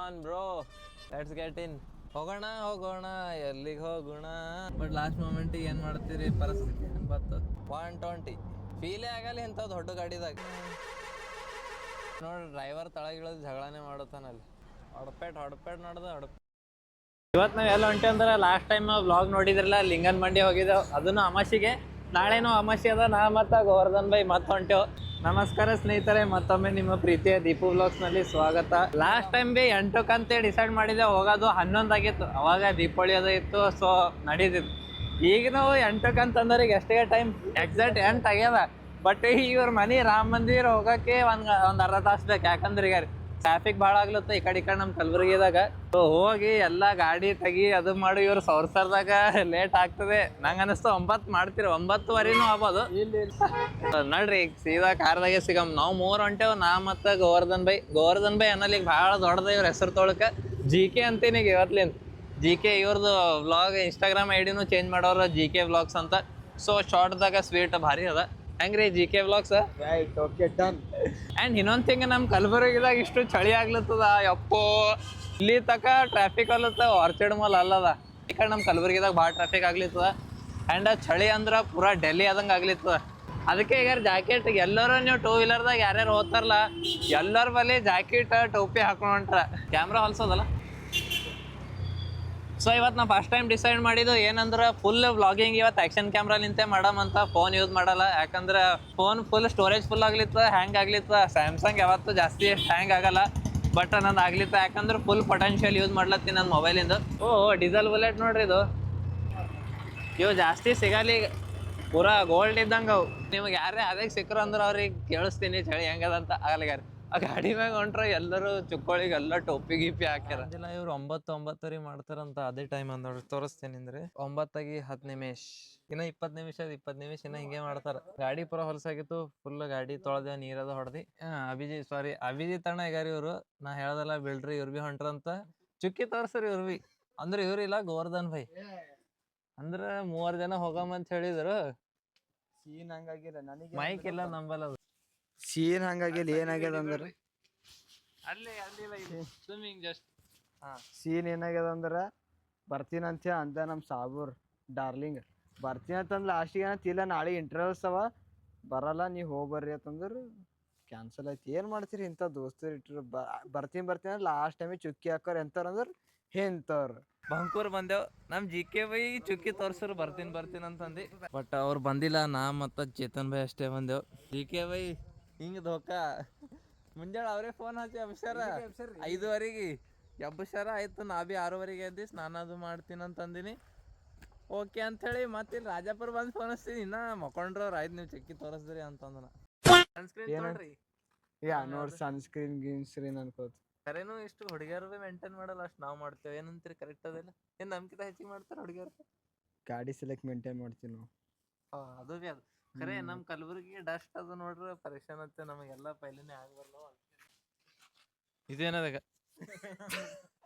On bro, let's get in. ಹೋಗೋಣ ಎಲ್ಲಿಗೆ ಹೋಗೋಣ. ಬಟ್ ಲಾಸ್ಟ್ ಮೂಮೆಂಟಿಗೆ ಏನು ಮಾಡ್ತೀರಿ, ಪರಿಸ್ಥಿತಿ ಹೆಂಗೆ ಬತ್ತು. 120 ಫೀಲೇ ಆಗಲ್ಲ ಇಂಥ ದೊಡ್ಡ ಗಾಡಿದಾಗ. ನೋಡ್ರಿ ಡ್ರೈವರ್ ತಳಗಿಳೋದು ಜಗಳನೇ ಮಾಡುತ್ತಾನಲ್ಲಿ. ಹೊಡಪೇಟ್ ನೋಡ್ದು ಇವತ್ತು ನಾವು ಎಲ್ಲ ಹೊಂಟೆ ಅಂದ್ರೆ ಲಾಸ್ಟ್ ಟೈಮ್ ವ್ಲಾಗ್ ನೋಡಿದ್ರಲ್ಲ, ಲಿಂಗನ್ ಮಂಡಿ ಹೋಗಿದ್ದೆವು, ಅದನ್ನು ಅಮಾಸಿಗೆ. ನಾಳೆನೂ ಅಮಾಸಿ ಅದ. ನಾ ಮತ್ತು ಗೋವರ್ಧನ್ ಬೈ ಮತ್ತೆ ಹೊಂಟೆವು. ನಮಸ್ಕಾರ ಸ್ನೇಹಿತರೆ, ಮತ್ತೊಮ್ಮೆ ನಿಮ್ಮ ಪ್ರೀತಿಯ ದೀಪು ವ್ಲಾಗ್ಸ್ನಲ್ಲಿ ಸ್ವಾಗತ. ಲಾಸ್ಟ್ ಟೈಮ್ ಬಿ 8ಕ್ಕೆ ಅಂತ ಡಿಸೈಡ್ ಮಾಡಿದ್ದೆ, ಹೋಗೋದು 11 ಆಗಿತ್ತು. ಅವಾಗ ದೀಪಾವಳಿ ಅದು ಇತ್ತು, ಸೊ ನಡೀತಿತ್ತು. ಈಗ ನಾವು 8ಕ್ಕೆ ಅಂತಂದ್ರೆ ಈಗ ಎಷ್ಟೇ ಟೈಮ್ ಎಕ್ಸಾಕ್ಟ್ 8 ಆಗ್ಯದ. ಬಟ್ ಇವ್ರ ಮನೆ ರಾಮ ಮಂದಿರ ಹೋಗೋಕ್ಕೆ ಒಂದು ಅರ್ಧ ತಾಸು ಬೇಕು. ಯಾಕಂದ್ರೆ ಈಗ ಟ್ರಾಫಿಕ್ ಭಾಳ ಆಗ್ಲತ್ತ ಈ ಕಡೆ ನಮ್ಮ ಕಲಬುರಗಿದಾಗ. ಹೋಗಿ ಎಲ್ಲ ಗಾಡಿ ತೆಗಿ ಅದು ಮಾಡಿ ಇವ್ರು ಸೌರ್ಸರ್ದಾಗ ಲೇಟ್ ಆಗ್ತದೆ. ನಂಗೆ ಅನಿಸ್ತು 9 ಮಾಡ್ತೀರಿ, 9:15 ಆಗ್ಬೋದು. ನೋಡ್ರಿ ಈಗ ಸೀದಾ ಕಾರ್ದಾಗೆ ಸಿಗಮ್. ನಾವು 3 ಹೊಂಟೇವು, ನಾ ಮತ್ತು ಗೋವರ್ಧನ್ ಬೈ ಅನ್ನಲ್ಲಿ ಈಗ ಭಾಳ ದೊಡ್ಡದ ಇವ್ರ ಹೆಸರು ತೊಳಕ GK ಅಂತೀನಿ ಈಗ ಇವತ್ಲಿಂದ. GK ಇವ್ರದ್ದು ವ್ಲಾಗ್ ಇನ್ಸ್ಟಾಗ್ರಾಮ್ ಐಡಿನೂ ಚೇಂಜ್ ಮಾಡೋರು, GK ವ್ಲಾಗ್ಸ್ ಅಂತ. ಸೊ ಶಾರ್ಟ್ದಾಗ ಸ್ವೀಟ್ ಭಾರಿ ಅದ. ಹೆಂಗ್ರಿ GK vlogs? Right, okay, done. And ಇನ್ನೊಂದು ಥಿಂಗ್, ನಮ್ಮ ಕಲಬುರಗಿದಾಗ ಇಷ್ಟು ಚಳಿ ಆಗ್ಲತ್ತದ ಯಪ್ಪೋ. ಇಲ್ಲಿ ತಕ ಟ್ರಾಫಿಕ್ ಅಲ್ಲತ್ತ, ಆರ್ಚಿಡ್ ಮಾಲ್ ಅಲ್ಲದ. ಈ ಕಡೆ ನಮ್ಮ ಕಲಬುರಗಿದಾಗ ಭಾಳ ಟ್ರಾಫಿಕ್ ಆಗ್ಲಿತ್ತದ. ಆ್ಯಂಡ್ ಚಳಿ ಅಂದ್ರೆ ಪೂರಾ ಡೆಲ್ಲಿ ಆದಂಗೆ ಆಗ್ಲಿತ್ತದ. ಅದಕ್ಕೆ ಈಗ ಜಾಕೆಟ್ ಎಲ್ಲರೂ ನೀವು 2 ವೀಲರ್ದಾಗ ಯಾರ್ಯಾರು ಹೋಗ್ತಾರಲ್ಲ, ಎಲ್ಲರ ಬಳಿ ಜಾಕೆಟ್ ಟೋಪಿ ಹಾಕೊಂಡು ಹೊಂಟ್ರ. ಕ್ಯಾಮ್ರಾ ಹೊಲ್ಸೋದಲ್ಲ. ಸೊ ಇವತ್ತು ನಾ ಫಸ್ಟ್ ಟೈಮ್ ಡಿಸೈಡ್ ಮಾಡಿದ್ದು ಏನಂದ್ರೆ, ಫುಲ್ ವ್ಲಾಗಿಂಗ್ ಇವತ್ತು ಆ್ಯಕ್ಷನ್ ಕ್ಯಾಮ್ರಾಲಿಂತೆ ಮಾಡಮಂತ. ಫೋನ್ ಯೂಸ್ ಮಾಡಲ್ಲ, ಯಾಕಂದ್ರೆ ಫೋನ್ ಫುಲ್ ಸ್ಟೋರೇಜ್ ಫುಲ್ ಆಗ್ಲಿತ್ತ, ಹ್ಯಾಂಗ್ ಆಗ್ಲಿತ್ತ. ಸ್ಯಾಮ್ಸಂಗ್ ಯಾವತ್ತೂ ಜಾಸ್ತಿ ಹ್ಯಾಂಗ್ ಆಗಲ್ಲ, ಬಟ್ ನಂದು ಆಗ್ಲಿತ್ತ. ಯಾಕಂದ್ರೆ ಫುಲ್ ಪೊಟೆನ್ಷಿಯಲ್ ಯೂಸ್ ಮಾಡ್ಲತ್ತೀನಿ ನನ್ನ ಮೊಬೈಲಿಂದ. ಡೀಸೆಲ್ ಬುಲೆಟ್ ನೋಡ್ರಿ ಇದು. ಇವು ಜಾಸ್ತಿ ಸಿಗಲ್ಲ ಈಗ, ಪೂರಾ ಗೋಲ್ಡ್ ಇದ್ದಂಗೆ ಅವು. ನಿಮ್ಗೆ ಯಾರೇ ಅದಕ್ಕೆ ಸಿಕ್ಕರು ಅಂದ್ರೆ ಅವ್ರಿಗೆ ಕೇಳಿಸ್ತೀನಿ ಚಳಿ ಹೆಂಗದಂತ. ಆಗಲಿಗಾರ ಆ ಗಾಡಿ ಮ್ಯಾಗ ಹೊಂಟ್ರೆ ಎಲ್ಲರೂ ಚುಕ್ಕೋಳಿಗೆ ಎಲ್ಲ ಟೋಪಿ ಗೀಪಿ ಹಾಕ್ಯಾರ. ಇವ್ರು 9:09 ಮಾಡ್ತಾರಂತ. ಅದೇ ಟೈಮ್ ಅಂದ್ ನೋಡ್ರಿ, ತೋರಿಸ್ತೀನಿ ಅಂದ್ರೆ 9:10 ನಿಮಿಷ. ಇನ್ನ 20 ನಿಮಿಷ ಇನ್ನ ಹಿಂಗೆ ಮಾಡ್ತಾರ. ಗಾಡಿ ಪೂರ ಹೊಲಸಾಗಿತ್ತು, ಫುಲ್ ಗಾಡಿ ತೊಳೆದ, ನೀರದ ಹೊಡೆದಿ. ಅಭಿಜಿತ್ ಅಣ್ಣ ಈಗಾರ ಇವ್ರು. ನಾ ಹೇಳ್ದಲ್ಲ ಬಿಡ್ರಿ, ಇವ್ರು ಬಿ ಹೊಂಟ್ರಂತ. ಚುಕ್ಕಿ ತೋರ್ಸ್ರಿ ಇವ್ರು ಬಿ. ಅಂದ್ರೆ ಇವ್ರಿಲ್ಲ ಗೋವರ್ಧನ್ ಬೈ ಅಂದ್ರ 3 ಜನ ಹೋಗಮಂತ ಹೇಳಿದ್ರು. ಸೀನ್ ಹಂಗಾಗಿಲ್ಲ, ನನಗೆ ಮೈಕ್ ಇಲ್ಲ ನಂಬಲ್ಲ. ಸೀನ್ ಹಂಗಾಗಿಲ್ಲ. ಏನಾಗ್ಯದ ಅಂದ್ರೆ ಸ್ವಿಮ್ಮಿಂಗ್ ಜಸ್ಟ್ ಸೀನ್ ಏನಾಗ್ಯದ ಅಂದ್ರೆ, ಬರ್ತೀನಂತ ಅಂತ ನಮ್ಮ ಸಾಬೂರ್ ಡಾರ್ಲಿಂಗ್. ಬರ್ತೀನಿ ಅಂತಂದು ಲಾಸ್ಟಿಗೆ ಏನಂತಿಲ್ಲ, ನಾಳೆ ಇಂಟರ್ವ್ಯೂಸ್ ಅವ, ಬರಲ್ಲ, ನೀವು ಹೋಗ್ಬರ್ರಿ ಅಂತಂದ್ರೆ ಕ್ಯಾನ್ಸಲ್ ಆಯ್ತು. ಏನು ಮಾಡ್ತೀರಿ ಇಂಥ ದೋಸ್ತರು ಇಟ್ಟರು. ಬರ್ತೀನಿ ಅಂದ್ರೆ ಲಾಸ್ಟ್ ಟೈಮಿಗೆ ಚುಕ್ಕಿ ಹಾಕೋರು ಎಂಥವ್ರು ಅಂದ್ರೆ ಎಂಥವ್ರು. ಬಂಕೂರ್ ಬಂದೆವು, ನಮ್ಮ GK ಬೈ ಚುಕ್ಕಿ ತೋರ್ಸರು ಬರ್ತೀನಿ ಅಂತಂದು. ಬಟ್ ಅವ್ರು ಬಂದಿಲ್ಲ, ನಾ ಮತ್ತು ಚೇತನ್ ಬೈ ಅಷ್ಟೇ ಬಂದೆವು. GK ಬೈ ಹಿಂಗೆ ಧೋಕಾ. ಮುಂಜಾನೆ ಅವರೇ ಫೋನ್ ಹಚ್ಚಿ ಅಬ್ಸರ 5:15 ಎಬ್ಬಸರ ಆಯ್ತು. ನಾ ಬಿ 6:15 ಎದ್ದು ಸ್ನಾನ ಅದು ಮಾಡ್ತೀನಿ ಅಂತಂದಿನಿ. ಓಕೆ ಅಂಥೇಳಿ ಮತ್ತೆ ಇಲ್ಲಿ ರಾಜಾಪುರ ಬಂದು ಫೋನ್ ಹಚ್ತೀನಿ. ಇನ್ನ ಮಕ್ಕೊಂಡ್ರವ್ರು, ಆಯ್ತು ನೀವು ಚುಕ್ಕಿ ತೋರಿಸ್ದ್ರಿ ಅಂತಂದನ. ಸನ್ಸ್ಕ್ರೀನ್ ನೋಡ್ರಿ, ನೋಡಿ ಸನ್ಸ್ಕ್ರೀನ್ ಅನ್ಕೋತ. ಕರೇನು ಇಷ್ಟು ಹುಡುಗಿಯರು ಮೇಂಟೈನ್ ಮಾಡಲ್ಲ, ಅಷ್ಟು ನಾವು ಮಾಡ್ತೇವೆ. ಏನಂತೀರಿ, ಕರೆಕ್ಟ್ ಅದೆಲ್ಲ? ಏನು ನಮ್ಕಿಂತ ಹೆಚ್ಚಿಗೆ ಮಾಡ್ತಾರೆ ಹುಡುಗಿಯರು? ಗಾಡಿ ಸೆಲೆಕ್ಟ್ ಮೇಂಟೈನ್ ಮಾಡ್ತೀವಿ ನಾವು. ಅದು ಬಿ ಅದು ಖರೆ. ನಮ್ಮ ಕಲಬುರಗಿ ಡಸ್ಟ್ ಅದು ನೋಡ್ರಿ ಪರೇಶಾನ್ ಅಂತೆ ನಮಗೆಲ್ಲ. ಪೈಲಿನೇ ಆಗ್ಬಾರ್ದು. ಇದೇನದಾಗ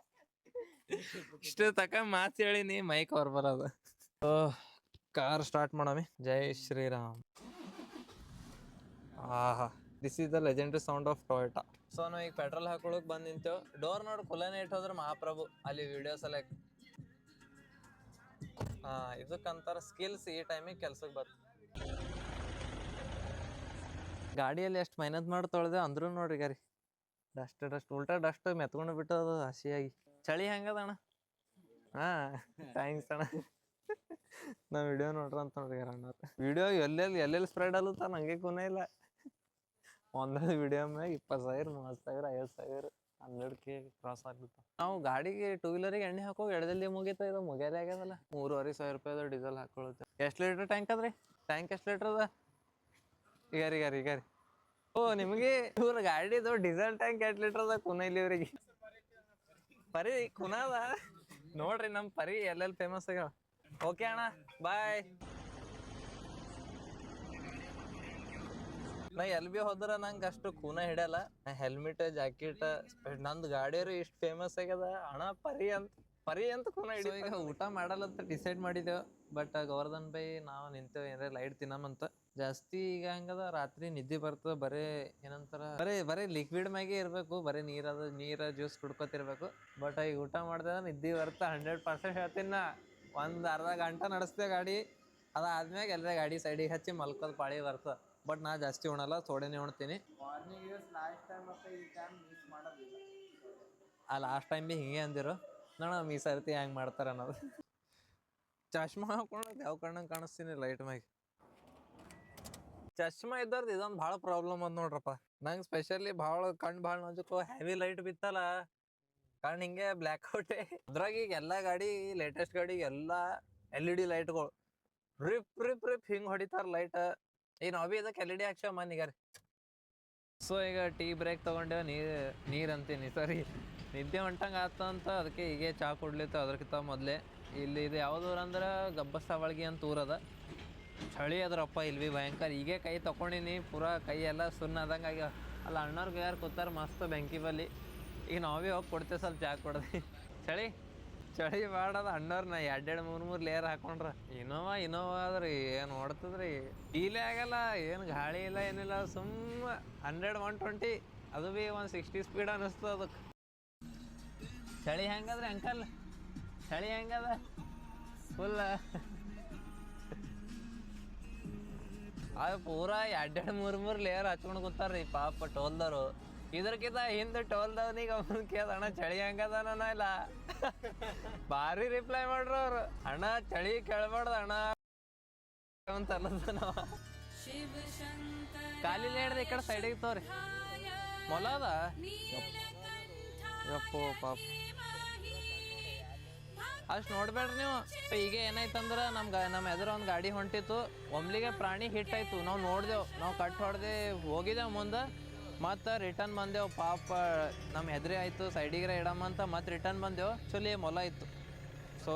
ಇಷ್ಟು ತಕ ಮಾತು ಹೇಳಿನಿ, ಮೈಕ್ ಹೊರಬರೋದು. ಕಾರ್ ಸ್ಟಾರ್ಟ್ ಮಾಡಮಿ. ಜೈ ಶ್ರೀರಾಮ್. ಆಹಾ, this is the legendary sound of Toyota. So ನಾವು ಈಗ ಪೆಟ್ರೋಲ್ ಹಾಕೊಳಕ್ ಬಂದು ನಿಂತೇವು. ಡೋರ್ ನೋಡಿ ಕುಲನೇ ಇಟ್ಟೋದ್ರೆ ಮಹಾಪ್ರಭು ಅಲ್ಲಿ ವಿಡಿಯೋಸ್ ಎಲ್ಲ. ಇದಕ್ಕಂತಾರ ಸ್ಕಿಲ್ಸ್. ಈ ಟೈಮಿಗೆ ಕೆಲ್ಸಕ್ಕೆ ಬರ್ತದೆ. ಗಾಡಿಯಲ್ಲಿ ಎಷ್ಟು ಮೆಹನತ್ ಮಾಡಿ ತೊಳೆದೆ ಅಂದ್ರೂ ನೋಡ್ರಿ ಗಾರಿ ಡಸ್ಟ್ ಉಲ್ಟಾ ಡಸ್ಟ್ ಮೆತ್ಕೊಂಡು ಬಿಟ್ಟದು ಹಸಿಯಾಗಿ. ಚಳಿ ಹೆಂಗದ ಅಣ್ಣ? ಥ್ಯಾಂಕ್ಸ್ ಅಣ್ಣ. ನಾ ವಿಡಿಯೋ ನೋಡ್ರಿ ಅಂತ ನೋಡ್ರಿ ಅಣ್ಣ. ವಿಡಿಯೋ ಎಲ್ಲೆಲ್ಲಿ ಸ್ಪ್ರೆಡ್ ಆಲತ್ತ ನಂಗೆ ಕೊನೆ ಇಲ್ಲ. ಒಂದೊಂದು ವಿಡಿಯೋ ಮ್ಯಾಗ 20,000, 30,000, 50,000, 100K ಕ್ರಾಸ್ ಆಗ್ಬಿಟ್ಟು. ನಾವು ಗಾಡಿಗೆ 2 ವೀಲರಿಗೆ ಎಣ್ಣೆ ಹಾಕೋ ಎಡದಲ್ಲಿ ಮುಗೀತ. ಇದು ಮುಗ್ಯಾರೆ ಆಗ್ಯದಲ್ಲ. 3,500 ರೂಪಾಯಿ ಡೀಸೆಲ್ ಹಾಕೊಳ್ಳುತ್ತೆ. ಎಷ್ಟು ಲೀಟ್ರ್ ಟ್ಯಾಂಕ್ ಅದ್ರಿ? ಟ್ಯಾಂಕ್ ಎಷ್ಟು ಲೀಟ್ರ್ ಅದ? ಈಗ ನಿಮಗೆ ಇವ್ರ ಗಾಡಿದು ಡೀಸೆಲ್ ಟ್ಯಾಂಕ್ 8 ಲೀಟ್ರ್ ಅದ ಕುನ ಇಲ್ಲಿ ಇವ್ರಿಗೆ. ಪರಿ ಕುನದ ನೋಡ್ರಿ, ನಮ್ಮ ಪರಿ ಎಲ್ಲೆಲ್ಲಿ ಫೇಮಸ್ ಆಗ್ಯಾವ. ಓಕೆ ಅಣ್ಣ, ಬಾಯ್. ನಾ ಎಲ್ ಬಿ ಹೋದ್ರ ನಂಗೆ ಅಷ್ಟು ಕೂನ ಹಿಡಿಯಲ್ಲ. ಹೆಲ್ಮೆಟ್ ಜಾಕೆಟ್, ನಂದು ಗಾಡಿಯರು ಇಷ್ಟು ಫೇಮಸ್ ಆಗ್ಯದ ಅಣ್ಣ ಪರಿ ಅಂತ. ಪರಿ ಅಂತ ಈಗ ಊಟ ಮಾಡಲ್ಲ ಅಂತ ಡಿಸೈಡ್ ಮಾಡಿದೆವು. ಬಟ್ ಗೋವರ್ಧನ್ ಬೈ ನಾವು ನಿಂತೇವೆ ಏನಾರ ಲೈಟ್ ತಿನ್ನಮಂತ. ಜಾಸ್ತಿ ಈಗ ಹಂಗದ ರಾತ್ರಿ ನಿದ್ದೆ ಬರ್ತದ, ಬರೇ ಏನಂತಾರ ಬರೇ ಲಿಕ್ವಿಡ್ ಮ್ಯಾಗೆ ಇರ್ಬೇಕು, ಬರೀ ನೀರ ಜ್ಯೂಸ್ ಕುಡ್ಕೊತಿರ್ಬೇಕು. ಬಟ್ ಈಗ ಊಟ ಮಾಡಿದ್ರೆ ನಿದ್ದೆ ಬರ್ತಾ 100% ಹೇಳ್ತೀನಿ ನಾ. ಒಂದು ಅರ್ಧ ಗಂಟೆ ನಡೆಸ್ತೇವೆ ಗಾಡಿ, ಅದಾದ್ಮ್ಯಾಗ ಎಲ್ಲರ ಗಾಡಿ ಸೈಡಿಗೆ ಹಚ್ಚಿ ಮಲ್ಕೋದು ಪಾಳಿ ಬರ್ತದೆ. ಬಟ್ ನಾ ಜಾಸ್ತಿ ಉಣಲ್ಲ, ಥೋಡೆನೇ ಉಣ್ತೀನಿ. ಮಾರ್ನಿಂಗ್ ಲಾಸ್ಟ್ ಟೈಮ್ ಮತ್ತು ಈ ಟೈಮ್ ಮಿಸ್ ಮಾಡೋದಿಲ್ಲ. ಆ ಲಾಸ್ಟ್ ಟೈಮ್ ಭೀ ಹಿಂಗೆ ಅಂದಿರು ನೋಡ, ಈ ಸರ್ತಿ ಹೆಂಗೆ ಮಾಡ್ತಾರೆ ಅನ್ನೋದು. ಚಶ್ಮಾ ಹಾಕೊಂಡು ಯಾವ ಕಣ್ಣಂಗೆ ಕಾಣಿಸ್ತೀನಿ ಲೈಟ್ ಮ್ಯಾಗ. ಚಶ್ಮಾ ಇದ್ದವ್ರದ್ದು ಇದೊಂದು ಭಾಳ ಪ್ರಾಬ್ಲಮ್ ಅದ ನೋಡ್ರಪ್ಪ. ನಂಗೆ ಸ್ಪೆಷಲಿ ಕಣ್ಣು ಭಾಳ ನಾಜುಕು. ಹೆವಿ ಲೈಟ್ ಬಿತ್ತಲ್ಲ ಕಣ್ಣು ಹಿಂಗೆ ಬ್ಲ್ಯಾಕ್ಔಟೇ. ಅದ್ರಾಗ ಈಗ ಎಲ್ಲ ಗಾಡಿ, ಲೇಟೆಸ್ಟ್ ಗಾಡಿ ಎಲ್ಲ LED ಲೈಟ್ಗಳು ರಿಪ್ ಹಿಂಗೆ ಹೊಡಿತಾರ ಲೈಟ್. ಈಗ ನಾವು ಭೀ ಇದಕ್ಕೆ LED ಹಾಕ್ಸೇವ ಮನಿಗಾರಿ. ಸೊ ಈಗ ಟೀ ಬ್ರೇಕ್ ತೊಗೊಂಡೇವೆ. ನೀರು ಅಂತೀನಿ, ಸರಿ ನಿದ್ದೆ ಹೊಂಟಂಗೆ ಆತಂತ ಅದಕ್ಕೆ ಹೀಗೆ ಚಹಾ ಕುಡ್ಲಿತ್ತು. ಅದ್ರಕ್ಕಿಂತ ಮೊದಲೇ ಇಲ್ಲಿ ಇದು ಯಾವ್ದು ಊರು ಅಂದ್ರೆ ಗಬ್ಬಸಾವಳ್ಗಿ ಅಂತ ಊರದ. ಚಳಿ ಅದ್ರಪ್ಪ ಇಲ್ಲಿ ಭೀ ಭಯಂಕರ. ಹೀಗೆ ಕೈ ತೊಗೊಂಡಿನಿ, ಪೂರಾ ಕೈ ಎಲ್ಲ ಸುಣ್ಣ ಆದಂಗೆ ಆಗ್ಯಾವ. ಅಲ್ಲ ಅಣ್ಣವ್ರಿಗೆ ಯಾರು ಕೂತಾರ ಮಸ್ತ್ ಬೆಂಕಿ ಬಲ್ಲಿ. ಈಗ ನಾವು ಭೀ ಹೋಗಿ ಕೊಡ್ತೇವೆ ಸ್ವಲ್ಪ ಚಹಾ ಕೊಡ್ದು. ಚಳಿ ಮಾಡದ ಅಣ್ಣವ್ರನ್ನ 2-3 ಲೇಯರ್ ಹಾಕೊಂಡ್ರ. ಇನೋವಾ ಅದ್ರಿ ಏನು ಓಡ್ತದ್ರಿ, ಫೀಲೇ ಆಗಲ್ಲ, ಏನು ಗಾಳಿ ಇಲ್ಲ ಏನಿಲ್ಲ. ಸುಮ್ಮ 100-120, ಅದು ಭೀ 160 ಸ್ಪೀಡ್ ಅನ್ನಿಸ್ತದ ಅದಕ್ಕೆ. ಚಳಿ ಹೆಂಗದ್ರಿ ಅಂಕಲ್? ಚಳಿ ಹೆಂಗದ? ಫುಲ್ ಅದು ಪೂರಾ 2-3 ಲೇಯರ್ ಹಚ್ಕೊಂಡು ಕೂತಾರ್ರಿ ಪಾಪ ಟೋಲ್ದವರು. ಇದ್ರಕ್ಕಿಂತ ಹಿಂದೆ ಟೋಲ್ದವನಿಗೆ ಅವನು ಕೇಳ್ದ, ಅಣ್ಣ ಚಳಿ ಹೆಂಗದನ ಇಲ್ಲ. ಭಾರಿ ರಿಪ್ಲೈ ಮಾಡ್ರ ಅವ್ರು, ಅಣ್ಣ ಚಳಿ ಕೇಳ್ಬಾರ್ದು ಅಣ್ಣ ಅಂತ ಅನ್ನೋದು. ನಾವ ಕಾಲಿಲ್ಲ ಹಿಡ್ದು ಈ ಕಡೆ ಸೈಡಿಗೆ ತೋರಿ ಮೊಲ ಅದ. ಯಪ್ಪೋ ಪಾಪ, ಅಷ್ಟು ನೋಡ್ಬೇಡ್ರಿ ನೀವು. ಈಗ ಏನಾಯ್ತಂದ್ರೆ ನಮ್ಮ ಎದುರು ಒಂದು ಗಾಡಿ ಹೊಂಟಿತ್ತು, ಒಮ್ಲಿಗೆ ಪ್ರಾಣಿ ಹಿಟ್ ಆಯ್ತು. ನಾವು ನೋಡ್ದೆವು, ನಾವು ಕಟ್ ಹೊಡೆದೆ ಹೋಗಿದ್ದೆವು ಮುಂದೆ, ಮತ್ತು ರಿಟರ್ನ್ ಬಂದೆವು. ಪಾಪ ನಮ್ಮ ಹೆದ್ರಿ ಆಯಿತು, ಸೈಡಿಗೆ ಇಡಮ್ಮ ಅಂತ ಮತ್ತೆ ರಿಟರ್ನ್ ಬಂದೆವು. ಆ್ಯಕ್ಚುಲಿ ಮೊಲ ಇತ್ತು. ಸೊ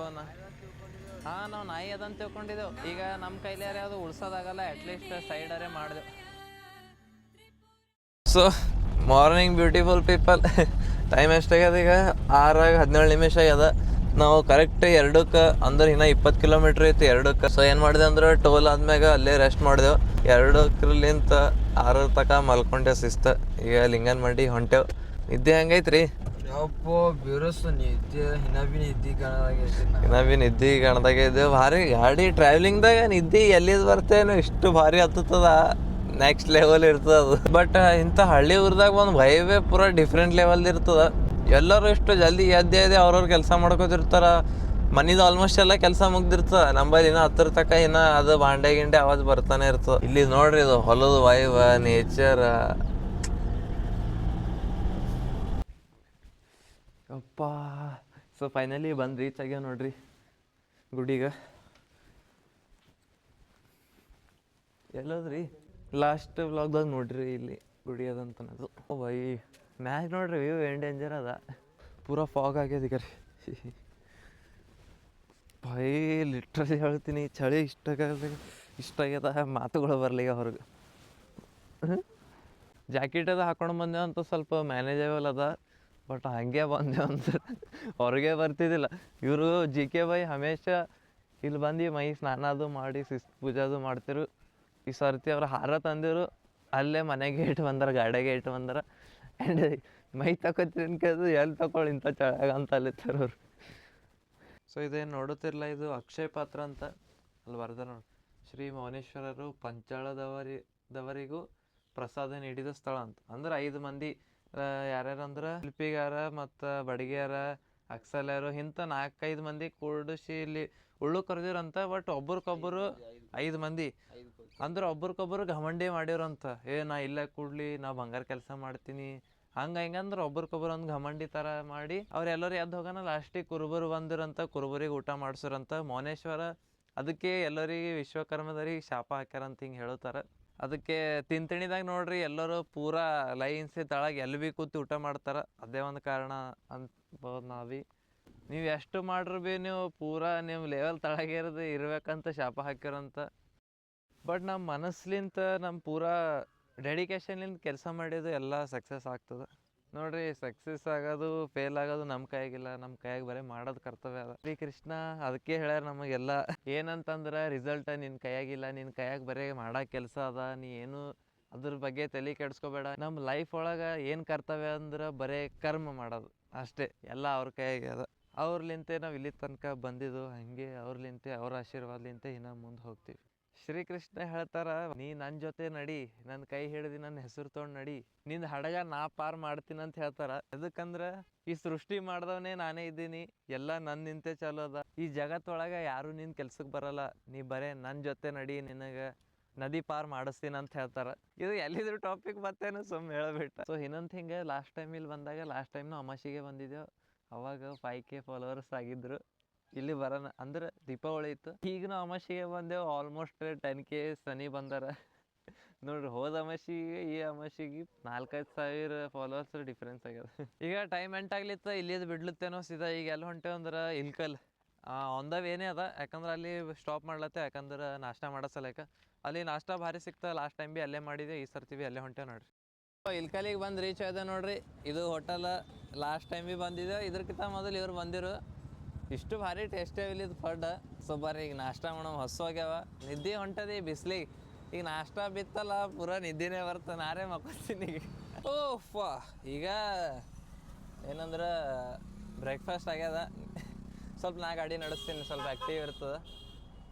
ನಾವು ನಾಯಿ ಅದಂತ ತಿಳ್ಕೊಂಡಿದ್ದೆವು. ಈಗ ನಮ್ಮ ಕೈಲಾರೆ ಅದು ಉಳ್ಸೋದಾಗಲ್ಲ, ಅಟ್ಲೀಸ್ಟ್ ಸೈಡರೇ ಮಾಡಿದೆವು. So morning beautiful people. Time ಎಷ್ಟಾಗ್ಯದ ಈಗ 6:17 ಆಗ್ಯದ. ನಾವು ಕರೆಕ್ಟ್ 2ಕ್ಕೆ ಅಂದ್ರೆ ಇನ್ನೂ 20 ಕಿಲೋಮೀಟ್ರ್ ಐತಿ 2ಕ್ಕೆ. ಸೊ ಏನು ಮಾಡಿದೆ ಅಂದ್ರೆ ಟೋಲ್ ಆದ್ಮ್ಯಾಗ ಅಲ್ಲೇ ರೆಸ್ಟ್ ಮಾಡಿದೆವು. 2ಲಿಂತ 6 ತನಕ ಮಲ್ಕೊಂಡೆ ಶಿಸ್ತು. ಈಗ ಲಿಂಗನ್ ಮಂಡಿ ಹೊಂಟೆವು. ನಿದ್ದೆ ಹೆಂಗೈತ್ರಿ? ಯಪ್ಪೋ ಬಿರುಸ್ ನಿದ್ದೆ ಇನ್ನ ಭೀ ನಿದ್ದೆ ಕಾಣ್ದಾಗೆ ಇದ್ದೇವೆ. ಭಾರಿ ಗಾಡಿ ಟ್ರಾವೆಲಿಂಗ್ದಾಗ ನಿದ್ದೆ ಎಲ್ಲಿದ್ ಬರ್ತೇನೋ, ಇಷ್ಟು ಭಾರಿ ಹತ್ತದ, ನೆಕ್ಸ್ಟ್ ಲೆವೆಲ್ ಇರ್ತದ ಅದು. ಬಟ್ ಇಂಥ ಹಳ್ಳಿ ಊರ್ದಾಗ ಒಂದು ವೈಬೇ ಪೂರಾ ಡಿಫ್ರೆಂಟ್ ಲೆವೆಲ್ ಇರ್ತದ. ಎಲ್ಲರೂ ಇಷ್ಟು ಜಲ್ದಿ ಎದ್ದೆ ಅವ್ರವ್ರ ಕೆಲಸ ಮಾಡ್ಕೋತಿರ್ತಾರ. ಮನಿದು ಆಲ್ಮೋಸ್ಟ್ ಎಲ್ಲ ಕೆಲಸ ಮುಗ್ದಿರ್ತದ. ನಂಬಲ್ಲಿ ಇನ್ನೂ 10 ತನಕ ಇನ್ನೂ ಅದು ಬಾಂಡೆ ಗಿಂಡೆ ಆವಾಜ್ ಬರ್ತಾನೆ ಇರ್ತದೆ. ಇಲ್ಲಿ ನೋಡ್ರಿ, ಇದು ಹೊಲದ ವೈಬ್, ನೇಚರ್. ಅಪ್ಪ. ಸೊ ಫೈನಲಿ ಬಂದು ರೀಚ್ ಆಗ್ಯಾವ ನೋಡ್ರಿ ಗುಡಿಗೆ. ಎಲ್ಲೋದ್ರಿ ಲಾಸ್ಟ್ ವ್ಲಾಗ್ದಾಗ ನೋಡ್ರಿ ಇಲ್ಲಿ ಗುಡಿ ಅದಂತ ಅನ್ನೋದು. ಬೈ ಮ್ಯಾಗ್ ನೋಡ್ರಿ ವ್ಯೂ ಏನು ಡೇಂಜರ್ ಅದ. ಪೂರಾ ಫಾಗ್ ಆಗ್ಯದ ಈಗ ರೀ. ಬೈ ಲಿಟ್ರಲಿ ಹೇಳ್ತೀನಿ, ಚಳಿ ಇಷ್ಟಾಗ್ಯದ ಮಾತುಗಳು ಬರ್ಲಿಗ ಹೊರಗೆ. ಜಾಕೆಟ್ ಅದು ಹಾಕೊಂಡು ಬಂದೇವು ಅಂತ ಸ್ವಲ್ಪ ಮ್ಯಾನೇಜಬಲ್ ಅದ. ಬಟ್ ಹಾಗೆ ಬಂದೇವು ಅಂತ ಹೊರಗೆ ಬರ್ತಿದ್ದಿಲ್ಲ. ಇವರು GK ಬೈ ಹಮೇಶ ಇಲ್ಲಿ ಬಂದು ಮೈ ಸ್ನಾನ ಅದು ಮಾಡಿ ಪೂಜೆ ಅದು ಮಾಡ್ತಿರು. ಈ ಸರ್ತಿ ಅವ್ರು ಹಾರ ತಂದಿರು, ಅಲ್ಲೇ ಮನೆಗೆ ಇಟ್ಟು ಬಂದಾರ, ಗಾಡಿಯಾಗೆ ಇಟ್ಟು ಬಂದಾರ. ಆ್ಯಂಡ್ ಮೈ ತಗೋತೀನಿ ಕದು ಎಲ್ಲಿ ತಗೊಳ್ಳಿ ಇಂಥ ಚಳಗ ಅಂತ ಅಲ್ಲಿತ್ತಾರ ಅವ್ರು. ಸೊ ಇದೇನು ನೋಡುತ್ತಿರಲ್ಲ, ಇದು ಅಕ್ಷಯ ಪಾತ್ರ ಅಂತ ಅಲ್ಲಿ ಬರ್ದಾರ ನೋಡಿ. ಶ್ರೀ ಮೌನೇಶ್ವರರು ಪಂಚಾಳದವರಿಗೂ ಪ್ರಸಾದ ನೀಡಿದ ಸ್ಥಳ ಅಂತ. ಅಂದ್ರೆ 5 ಮಂದಿ ಯಾರ್ಯಾರಂದ್ರೆ ಶಿಲ್ಪಿಗಾರ ಮತ್ತು ಬಡಿಗೆಯಾರ, ಅಕ್ಸಲ್ಯಾರು, ಇಂಥ 4-5 ಮಂದಿ ಕೂಡಿಸಿ ಇಲ್ಲಿ ಉಳ್ಳು ಕರೆದಿರಂತ. ಬಟ್ ಒಬ್ರಿಗೊಬ್ಬರು 5 ಮಂದಿ ಅಂದ್ರೆ ಒಬ್ರಿಗೊಬ್ಬರು ಘಮಂಡಿ ಮಾಡಿರಂತ. ನಾ ಇಲ್ಲೇ ಕೂಡ್ಲಿ, ನಾ ಬಂಗಾರ ಕೆಲಸ ಮಾಡ್ತೀನಿ ಹಂಗಂದ್ರೆ ಒಬ್ರಿಗೊಬ್ಬರು ಒಂದು ಘಮಂಡಿ ಥರ ಮಾಡಿ ಅವ್ರೆಲ್ಲರೂ ಎದ್ದು ಹೋಗೋಣ. ಲಾಸ್ಟಿಗೆ ಕುರುಬರು ಬಂದಿರಂತ, ಕುರುಬರಿಗೆ ಊಟ ಮಾಡಿಸ್ರಂತ ಮೌನೇಶ್ವರ. ಅದಕ್ಕೆ ಎಲ್ಲರಿಗೆ ವಿಶ್ವಕರ್ಮದವ್ರಿಗೆ ಶಾಪ ಹಾಕ್ಯಾರಂತ ಹಿಂಗೆ ಹೇಳ್ತಾರೆ. ಅದಕ್ಕೆ ತಿಂತಣಿದಾಗ ನೋಡ್ರಿ ಎಲ್ಲರೂ ಪೂರಾ ಲೈನ್ಸಿ ತಳಗೆ ಎಲ್ಲಿ ಭೀ ಕೂತು ಊಟ ಮಾಡ್ತಾರೆ. ಅದೇ ಒಂದು ಕಾರಣ ಅನ್ಬೋದು. ನೀವು ಎಷ್ಟು ಮಾಡ್ರು ಭೀ ನೀವು ಪೂರಾ ನಿಮ್ಮ ಲೆವೆಲ್ ತಳಗೆ ಇರ್ಬೇಕಂತ ಶಾಪ ಹಾಕ್ಯಾರಂತ. ಬಟ್ ನಮ್ಮ ಮನಸ್ಲಿಂತ ನಮ್ಮ ಪೂರಾ ಡೆಡಿಕೇಶನ್ಲಿಂದ ಕೆಲಸ ಮಾಡಿದ್ದು ಎಲ್ಲ ಸಕ್ಸಸ್ ಆಗ್ತದೆ. ನೋಡ್ರಿ ಸಕ್ಸಸ್ ಆಗೋದು ಫೇಲ್ ಆಗೋದು ನಮ್ಮ ಕೈಯಾಗಿಲ್ಲ, ನಮ್ಮ ಕೈಯಾಗ ಬರೀ ಮಾಡೋದು ಕರ್ತವ್ಯ ಅದ. ಶ್ರೀ ಕೃಷ್ಣ ಅದಕ್ಕೆ ಹೇಳ್ಯಾರ ನಮಗೆಲ್ಲ, ಏನಂತಂದ್ರೆ ರಿಸಲ್ಟ್ ನಿನ್ನ ಕೈಯಾಗಿಲ್ಲ, ನಿನ್ನ ಕೈಯಾಗ ಬರೀ ಮಾಡೋ ಕೆಲಸ ಅದ, ನೀ ಏನು ಅದ್ರ ಬಗ್ಗೆ ತಲೆ ಕೆಡಿಸ್ಕೋಬೇಡ. ನಮ್ಮ ಲೈಫ್ ಒಳಗೆ ಏನು ಕರ್ತವ್ಯ ಅಂದ್ರೆ ಬರೀ ಕರ್ಮ ಮಾಡೋದು ಅಷ್ಟೇ, ಎಲ್ಲ ಅವ್ರ ಕೈಯಾಗೆ ಅದ. ಅವ್ರಲಿಂತೆ ನಾವು ಇಲ್ಲಿ ತನಕ ಬಂದಿದ್ದು, ಹಾಗೆ ಅವ್ರಲಿಂತೆ ಅವ್ರ ಆಶೀರ್ವಾದಲಿಂತೆ ಇನ್ನೂ ಮುಂದೆ ಹೋಗ್ತೀವಿ. ಶ್ರೀಕೃಷ್ಣ ಹೇಳ್ತಾರ, ನೀ ನನ್ನ ಜೊತೆ ನಡಿ, ನನ್ನ ಕೈ ಹಿಡಿದು ನನ್ನ ಹೆಸರು ತೊಗೊಂಡು ನಡಿ, ನಿಂದು ಹಡಗ ನಾ ಪಾರ್ ಮಾಡ್ತೀನಿ ಅಂತ ಹೇಳ್ತಾರ. ಎದಕ್ಕಂದ್ರೆ ಈ ಸೃಷ್ಟಿ ಮಾಡ್ದವನೇ ನಾನೇ ಇದ್ದೀನಿ, ಎಲ್ಲ ನನ್ನ ನಿಂತೆ ಚಲೋ ಅದ. ಈ ಜಗತ್ತೊಳಗೆ ಯಾರು ನಿನ್ನ ಕೆಲ್ಸಕ್ಕೆ ಬರಲ್ಲ, ನೀ ಬರೇ ನನ್ನ ಜೊತೆ ನಡಿ, ನಿನಗೆ ನದಿ ಪಾರ್ ಮಾಡಿಸ್ತೀನಿ ಅಂತ ಹೇಳ್ತಾರ. ಇದು ಎಲ್ಲಿದ್ರು ಟಾಪಿಕ್ ಮತ್ತೇನು ಸುಮ್ಮನೆ ಹೇಳ್ಬಿಟ್ಟ. ಸೊ ಇನ್ನೊಂದು ಹಿಂಗೆ ಲಾಸ್ಟ್ ಟೈಮ್ ಇಲ್ಲಿ ಬಂದಾಗ, ಲಾಸ್ಟ್ ಟೈಮ್ನು ಅಮಾಸಿಗೆ ಬಂದಿದ್ದೆವು, ಅವಾಗ 5K ಫಾಲೋವರ್ಸ್ ಆಗಿದ್ರು. ಇಲ್ಲಿ ಬರೋಣ ಅಂದ್ರೆ ದೀಪಾವಳಿ ಇತ್ತು, ಈಗ ನಾವು ಅಮಾಸಿಗೆ ಬಂದೆವು, ಆಲ್ಮೋಸ್ಟ್ 10K ಸನಿ ಬಂದಾರ. ನೋಡ್ರಿ, ಹೋದ ಅಮಾಸಿಗೆ ಈ ಅಮಾಸಿಗೆ 4-5 ಸಾವಿರ ಫಾಲೋವರ್ಸ್ ಡಿಫ್ರೆನ್ಸ್ ಆಗ್ಯದ. ಈಗ ಟೈಮ್ ಎಂಟಾಗ್ಲಿತ್ತ, ಇಲ್ಲಿದ್ದು ಬಿಡ್ಲತ್ತೇನೋ ಸೀದಾ. ಈಗ ಎಲ್ಲಿ ಹೊಂಟೇವು ಅಂದ್ರೆ ಇಲ್ಕಲ್ ಆನ್ ದ ವೇನೇ ಅದ, ಯಾಕಂದ್ರೆ ಅಲ್ಲಿ ಸ್ಟಾಪ್ ಮಾಡ್ಲತ್ತೆ, ಯಾಕಂದ್ರೆ ನಾಷ್ಟ ಮಾಡೋ ಸಲಕ. ಅಲ್ಲಿ ನಾಷ್ಟ ಭಾರಿ ಸಿಗ್ತದೆ, ಲಾಸ್ಟ್ ಟೈಮ್ ಭೀ ಅಲ್ಲೇ ಮಾಡಿದೆ, ಈ ಸರ್ತಿ ಭೀ ಅಲ್ಲೇ ಹೊಂಟೇವೆ ನೋಡ್ರಿ. ಇಲ್ಕಲಿಗೆ ಬಂದು ರೀಚ್ ಆಯ್ದೆ ನೋಡ್ರಿ. ಇದು ಹೋಟೆಲ್ ಲಾಸ್ಟ್ ಟೈಮ್ ಭೀ ಬಂದಿದೆ, ಇದ್ರಕ್ಕಿಂತ ಮೊದಲು ಇವ್ರು ಬಂದಿರು. ಇಷ್ಟು ಭಾರಿ ಟೇಸ್ಟಿ ಇಲ್ಲಿದ್ದು ಫಡ್. ಸೊ ಬರ್ರಿ ಈಗ ನಾಷ್ಟ ಮಾಡೋ ಹೊಸೋಗ್ಯಾವ, ನಿದ್ದೆ ಹೊಂಟದಿ ಬಿಸ್ಲಿಗೆ. ಈಗ ನಾಷ್ಟ ಬಿತ್ತಲ್ಲ ಪೂರ ನಿದ್ದೆನೇ ಬರ್ತದೆ, ನಾರೇ ಮಕ್ಕೊತೀನಿ ಈಗ. ಓಫ್, ಈಗ ಏನಂದ್ರೆ ಬ್ರೇಕ್ಫಾಸ್ಟ್ ಆಗ್ಯದ. ಸ್ವಲ್ಪ ನಾ ಗಾಡಿ ನಡೆಸ್ತೀನಿ, ಸ್ವಲ್ಪ ಆ್ಯಕ್ಟಿವ್ ಇರ್ತದೆ.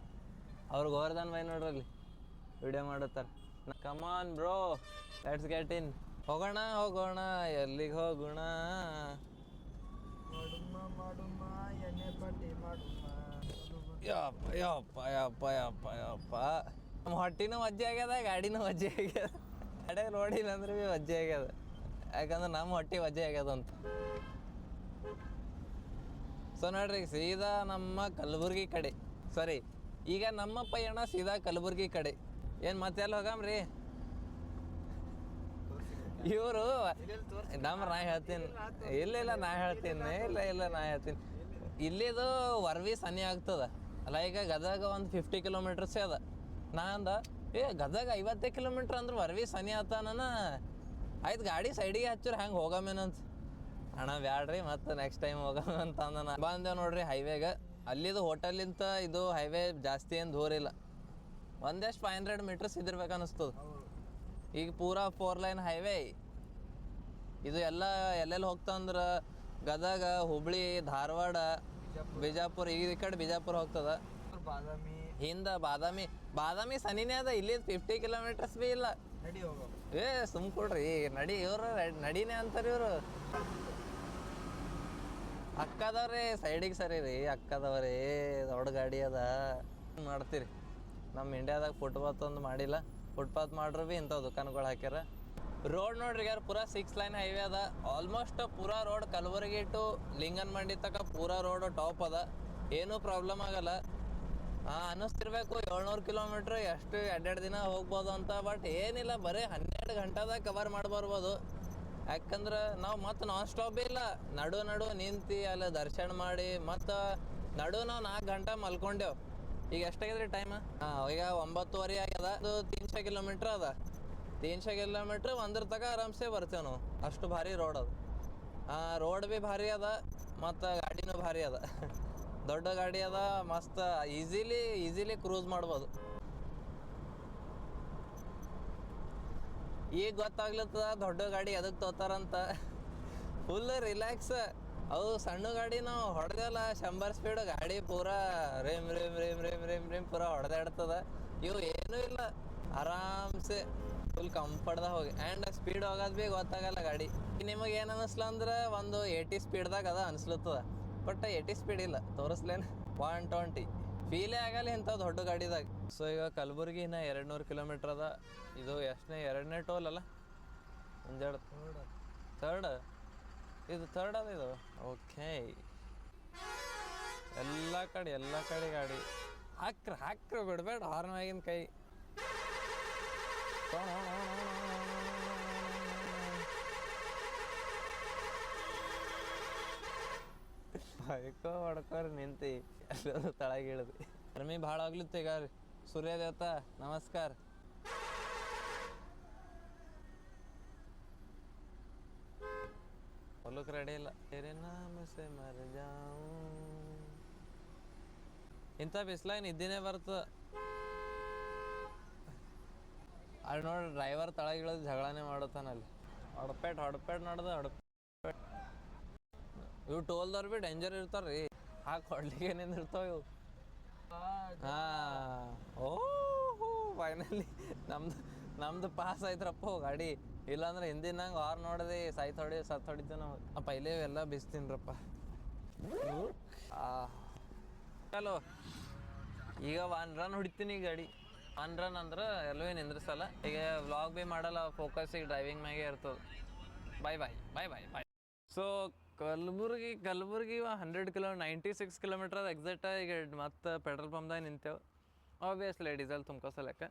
ಅವ್ರು ಗೋವರ್ಧನ್ ಬೈ ನೋಡ್ರಲ್ಲಿ ವಿಡಿಯೋ ಮಾಡುತ್ತಾರೆ. ಕಮಾನ್ ಬ್ರೋ, ಲೆಟ್ಸ್ ಗೆಟ್ ಇನ್. ಹೋಗೋಣ ಹೋಗೋಣ, ಎಲ್ಲಿಗೆ ಹೋಗೋಣ? ಯಪ್ಪ ಯಪ್ಪ ಯಪ್ಪ ಯಪ್ಪ ಯಪ್ಪ, ನಮ್ಮ ಹೊಟ್ಟಿನೂ ವಜ್ಜೆ ಆಗ್ಯದ, ಗಾಡಿನೂ ವಜ್ಜೆ ಆಗ್ಯದ. ಗಾಡಿ ನೋಡಿಲ್ಲ ಅಂದ್ರೆ ಭೀ ವಜ್ಜೆ ಆಗ್ಯದ, ಯಾಕಂದ್ರೆ ನಮ್ಮ ಹೊಟ್ಟೆ ವಜ್ಜೆ ಆಗ್ಯದ ಅಂತ. ಸೊ ನೋಡ್ರಿ, ಸೀದಾ ನಮ್ಮ ಕಲಬುರ್ಗಿ ಕಡೆ, ಸಾರಿ ಈಗ ನಮ್ಮ ಪಯಣ ಸೀದಾ ಕಲಬುರ್ಗಿ ಕಡೆ. ಏನು ಮತ್ತೆಲ್ಲ ಹೋಗಮ್ರಿ? ಇವರು ನಾ ಹೇಳ್ತೀನಿ, ಇಲ್ಲ ನಾ ಹೇಳ್ತೀನಿ, ಇಲ್ಲ ನಾ ಹೇಳ್ತೀನಿ. ಇಲ್ಲಿದು ವರ್ವಿ ಸನಿ ಆಗ್ತದ ಅಲ್ಲ. ಈಗ ಗದಗ ಒಂದು 50 ಕಿಲೋಮೀಟರ್ಸೇ ಅದ. ನಾ ಅಂದ ಗದಗ 50 ಕಿಲೋಮೀಟ್ರ್ ಅಂದ್ರೆ ವರ್ವಿ ಸನಿ ಆತಾನ. ಆಯ್ತು ಗಾಡಿ ಸೈಡಿಗೆ ಹಚ್ಚಿರ ಹೆಂಗೆ ಹೋಗಮೇನಂತ. ಅಣ್ಣ ಬ್ಯಾಡ್ರಿ, ಮತ್ತೆ ನೆಕ್ಸ್ಟ್ ಟೈಮ್ ಹೋಗಮಂತ ಅಂದ. ಬಂದೇವು ನೋಡ್ರಿ ಹೈವೇಗೆ. ಅಲ್ಲಿದು ಹೋಟೆಲಿಂತ ಇದು ಹೈವೇ ಜಾಸ್ತಿ ಏನು ದೂರ ಇಲ್ಲ, ಒಂದೆಷ್ಟು 500 ಮೀಟರ್ಸ್ ಇದಿರ್ಬೇಕು ಅನ್ನಿಸ್ತದೆ. ಈಗ ಪೂರಾ 4 ಲೈನ್ ಹೈವೇ ಇದು. ಎಲ್ಲ ಎಲ್ಲೆಲ್ಲಿ ಹೋಗ್ತಂದ್ರೆ ಗದಗ, ಹುಬ್ಳಿ, ಧಾರವಾಡ, ಬಿಜಾಪುರ, ಈ ಕಡೆ ಬಿಜಾಪುರ ಹೋಗ್ತದ. ಹಿಂದ ಬಾದಾಮಿ ಸನಿನೇ ಅದ. ಇಲ್ಲಿ 50 ಕಿಲೋಮೀಟರ್ಸ್ ಭೀ ಇಲ್ಲ. ಸುಮ್ ಕೊಡ್ರಿ ನಡಿ. ಇವರು ನಡಿನೇ ಅಂತಾರೆ ಇವರು. ಅಕ್ಕದವ್ರಿ ಸೈಡಿಗೆ ಸರಿ ರೀ, ಅಕ್ಕದವ್ರಿ ದೊಡ್ಡ ಗಾಡಿ ಅದ. ಮಾಡ್ತೀರಿ ನಮ್ಮ ಇಂಡಿಯಾದಾಗ ಫುಟ್ಪಾತ್ ಒಂದು ಮಾಡಿಲ್ಲ. ಫುಟ್ಪಾತ್ ಮಾಡ್ರು ಭೀ ಇಂಥವು ದುಕಾನ್ಗಳು ಹಾಕ್ಯಾರ. ರೋಡ್ ನೋಡ್ರಿ ಯಾರು ಪೂರಾ 6 ಲೈನ್ ಹೈವೇ ಅದ. ಆಲ್ಮೋಸ್ಟ್ ಪೂರಾ ರೋಡ್ ಕಲಬುರಗಿ ಟು ಲಿಂಗನಮಂಡಿ ತನಕ ಪೂರಾ ರೋಡ್ ಟಾಪ್ ಅದ, ಏನೂ ಪ್ರಾಬ್ಲಮ್ ಆಗಲ್ಲ. ಅನ್ನಿಸ್ತಿರ್ಬೇಕು 700 ಕಿಲೋಮೀಟ್ರ್ ಎಷ್ಟು 2 ದಿನ ಹೋಗ್ಬೋದು ಅಂತ. ಬಟ್ ಏನಿಲ್ಲ, ಬರೀ 12 ಗಂಟೆದಾಗ ಕವರ್ ಮಾಡ್ಬರ್ಬೋದು. ಯಾಕಂದ್ರೆ ನಾವು ಮತ್ತೆ ನಾನ್ ಸ್ಟಾಪ್ ಇಲ್ಲ, ನಡು ನಿಂತು ಅಲ್ಲಿ ದರ್ಶನ ಮಾಡಿ ಮತ್ತೆ ನಾವು 4 ಗಂಟೆ ಮಲ್ಕೊಂಡೆವು. ಈಗ ಎಷ್ಟಾಗಿದ್ರಿ ಟೈಮ್? ಈಗ 9:30 ಆಗ್ಯದ. ಅದು 300 ಕಿಲೋಮೀಟ್ರ್ ಅದ. 300 ಕಿಲೋಮೀಟ್ರ್ ಒಂದ್ರ ತಕ ಆರಾಮ್ಸೆ ಬರ್ತೇವೆ ನಾವು. ಅಷ್ಟು ಭಾರಿ ರೋಡ್ ಅದು. ರೋಡ್ ಭೀ ಭಾರಿ ಅದ, ಮತ್ತು ಗಾಡಿನೂ ಭಾರಿ ಅದ. ದೊಡ್ಡ ಗಾಡಿ ಅದ, ಮಸ್ತ್ ಈಸಿಲಿ ಕ್ರೂಸ್ ಮಾಡ್ಬೋದು. ಈಗ ಗೊತ್ತಾಗ್ಲತ್ತದ ದೊಡ್ಡ ಗಾಡಿ ಎದಕ್ಕೆ ತೋತಾರಂತ. Full relax. ಅವು ಸಣ್ಣ ಗಾಡಿ ನಾವು ಹೊಡೆದಲ್ಲ 100 ಸ್ಪೀಡ್, ಗಾಡಿ ಪೂರಾ ರೇಮ್ ರೇಮ್ ರೇಮ್ ರೇಮ್ ರೇಮ್ ರೇಮ್ ಪೂರಾ ಹೊಡೆದಾಡ್ತದ. ಇವು ಏನೂ ಇಲ್ಲ, ಆರಾಮ್ಸೆ ಫುಲ್ ಕಂಫರ್ಟ್ದಾಗ ಹೋಗಿ. ಆ್ಯಂಡ್ ಸ್ಪೀಡ್ ಹೋಗೋದು ಭೀ ಗೊತ್ತಾಗಲ್ಲ ಗಾಡಿ. ನಿಮಗೆ ಏನು ಅನ್ನಿಸ್ಲ ಅಂದ್ರೆ ಒಂದು 80 ಸ್ಪೀಡ್ದಾಗ ಅದ ಅನಿಸ್ಲತ್ತದ. ಬಟ್ 80 ಸ್ಪೀಡ್ ಇಲ್ಲ, ತೋರಿಸ್ಲೇನು 120. ಫೀಲೇ ಆಗಲ್ಲ ಇಂಥ ದೊಡ್ಡ ಗಾಡಿದಾಗ. ಸೊ ಈಗ ಕಲಬುರ್ಗಿ ಇನ್ನ 200 ಕಿಲೋಮೀಟ್ರ್ ಅದ. ಇದು ಎಷ್ಟನೇ 2ನೇ ಟೋಲ್ ಅಲ್ಲ? ಥರ್ಡ್ ಇದು ಥರ್ಡ್ ಅದ ಇದು. ಓಕೆ, ಎಲ್ಲ ಕಡೆ ಗಾಡಿ ಹಾಕ್ರ ಬಿಡ್ಬೇಡ ಹಾರ್ನ್ ಆಗಿನ ಕೈ. ಹೊಡ್ಕೋರಿ ನಿಂತಿ ಎಲ್ಲರೂ ತಳಗಿಳಿದ್ವಿ. ಗರ್ಮಿ ಭಾಳ ಆಗ್ಲಿತ್ತು ಈಗ. ಸೂರ್ಯ ದೇವತಾ ನಮಸ್ಕಾರ. ಸೆ ಮರ್ ಜಾऊं ಇಂಥ ಬಿಸ್ಲಾಗ ನಿದ್ದಿನೇ ಬರ್ತದ. ಅಲ್ಲಿ ನೋಡಿ ಡ್ರೈವರ್ ತಳಗಿಳಿದು ಜಗಳನೇ ಮಾಡತ್ತಾನಲ್ಲಿ. ಹೊಡಪೇಟ್ ನಡೆದ ಹೊಡಪೇಟ್. ಇವು ಟೋಲ್ದವ್ರು ಭೀ ಡೇಂಜರ್ ಇರ್ತಾರ ರೀ, ಹಾಕಿ ಹೊಡ್ಲಿಕ್ಕೆ ಏನೇನು ಇರ್ತಾವ ಇವು. ಹಾಂ ಓಹೋ ಫೈನಲಿ ನಮ್ದು ಪಾಸ್ ಆಯ್ತ್ರಪ್ಪ ಗಾಡಿ. ಇಲ್ಲಾಂದ್ರೆ ಹಿಂದಿನಂಗೆ ಆರ್ ನೋಡಿದೆ ಸತ್ ಹೊಡಿತೀವಿ ನಾವು. ಪೈಲೆ ಎಲ್ಲ ಬಿಸ್ತೀನ್ರಪ್ಪ. ಹಲೋ ಈಗ 1 ರನ್ ಹೊಡಿತೀನಿ ಗಾಡಿ. 1 ರನ್ ಅಂದ್ರೆ ಎಲ್ಲೂ ಏನು ನಿಂದ್ರಿಸಲ್ಲ. ಈಗ ವ್ಲಾಗ್ ಭೀ ಮಾಡಲ್ಲ, ಫೋಕಸ್ ಈಗ ಡ್ರೈವಿಂಗ್ ಮ್ಯಾಗೆ ಇರ್ತದೆ. ಬಾಯ್. ಸೊ ಕಲಬುರ್ಗಿ 96 ಕಿಲೋಮೀಟರ್ ಅದು ಎಕ್ಸಾಕ್ಟ್. ಈಗ ಮತ್ತೆ ಪೆಟ್ರೋಲ್ ಪಂಪ್ದಾಗ ನಿಂತೇವೆ. ಆಬ್ವಿಯಸ್ಲಿ ಡೀಸೆಲ್ ತುಂಬ್ಕೋಸಲಕ್ಕೆ.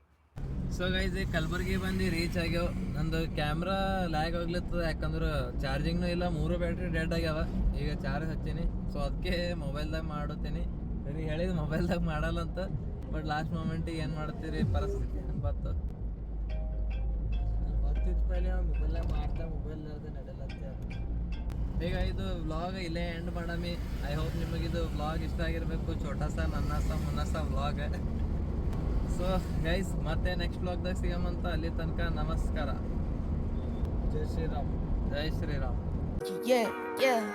ಸೊ ಗೈಸ್ ಈಗ ಕಲಬುರ್ಗಿ ಬಂದು ರೀಚ್ ಆಗ್ಯಾವ. ನಂದು ಕ್ಯಾಮ್ರಾ ಲ್ಯಾಗ್ ಆಗ್ಲತ್ತದ, ಯಾಕಂದ್ರೆ ಚಾರ್ಜಿಂಗ್ನೂ ಇಲ್ಲ, 3 ಬ್ಯಾಟ್ರಿ ಡೆಡ್ ಆಗ್ಯಾವ. ಈಗ ಚಾರ್ಜ್ ಹಚ್ಚೀನಿ, ಸೊ ಅದಕ್ಕೆ ಮೊಬೈಲ್ದಾಗ ಮಾಡುತ್ತೀನಿ. ಹೇಳಿದ ಮೊಬೈಲ್ದಾಗ ಮಾಡಲ್ಲ ಅಂತ, ಬಟ್ ಲಾಸ್ಟ್ ಮೂಮೆಂಟಿಗೆ ಏನು ಮಾಡ್ತೀರಿ, ಪರಿಸ್ಥಿತಿ ಹಂಗೆ ಬಂತು. ಪೈಲೆ ಮೊಬೈಲ್ನಾಗ ಮಾಡ್ತಾ ಮೊಬೈಲ್ ನಡೆಯಲತ್ತ. ಈಗ ಇದು ವ್ಲಾಗ್ ಇಲ್ಲೇ ಎಂಡ್ ಮಾಡಮಿ. ಐ ಹೋಪ್ ನಿಮಗಿದು ವ್ಲಾಗ್ ಇಷ್ಟ ಆಗಿರಬೇಕು. ಛೋಟಾಸ ನನ್ನಸ ಮುನ್ನಸ ವ್ಲಾಗ್. ಸೊ ಗೈಸ್ ಮತ್ತೆ ನೆಕ್ಸ್ಟ್ ವ್ಲಾಗ್ದಾಗ ಸಿಗಮಂತ. ಅಲ್ಲಿ ತನಕ ನಮಸ್ಕಾರ. ಜೈ ಶ್ರೀರಾಮ್. ಜೈ Shriram. Yeah.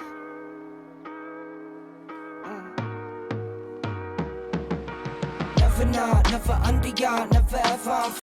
Never not, never under, never ever.